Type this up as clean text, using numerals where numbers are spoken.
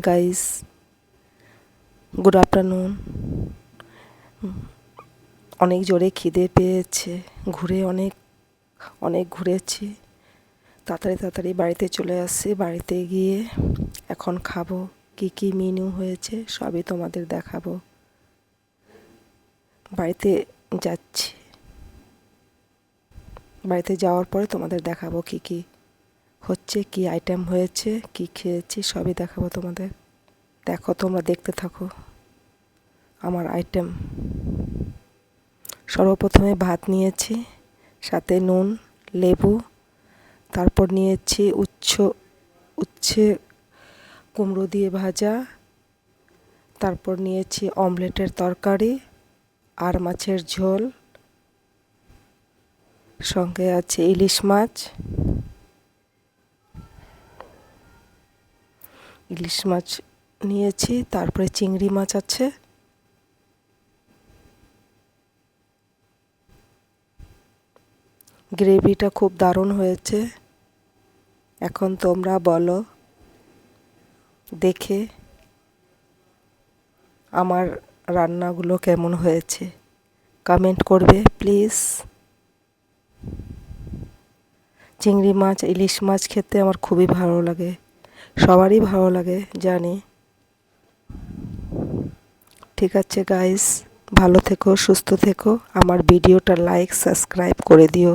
Guys, good afternoon. অনেক জোরে খিদে পেয়েছে, অনেক ঘুরেছি। তাড়াতাড়ি বাড়িতে চলে আসছি। বাড়িতে গিয়ে এখন খাবো। কি কি মেনু হয়েছে সবই তোমাদের দেখাবো। বাড়িতে যাচ্ছি, বাড়িতে যাওয়ার পরে তোমাদের দেখাবো কি কি হচ্ছে, কি আইটেম হয়েছে, কি খেয়েছি সবই দেখাবো তোমাদের। দেখো, তোমরা দেখতে থাকো আমার আইটেম। সর্বপ্রথমে ভাত নিয়েছি, সাথে নুন, লেবু। তারপর নিয়েছি উচ্ছে কুমড়ো দিয়ে ভাজা। তারপর নিয়েছি অমলেটের তরকারি আর মাছের ঝোল। সঙ্গে আছে ইলিশ মাছ নিয়েছি। তারপরে চিংড়ি মাছ আছে। গ্রেভিটা খুব দারুণ হয়েছে। এখন তোমরা বলো দেখে আমার রান্নাগুলো কেমন হয়েছে, কমেন্ট করবে প্লিজ। চিংড়ি মাছ, ইলিশ মাছ খেতে আমার খুবই ভালো লাগে, সবারই ভালো লাগে জানি। ঠিক আছে গাইস, ভালো থেকো, সুস্থ থেকো। আমার ভিডিওটা লাইক, সাবস্ক্রাইব করে দিও।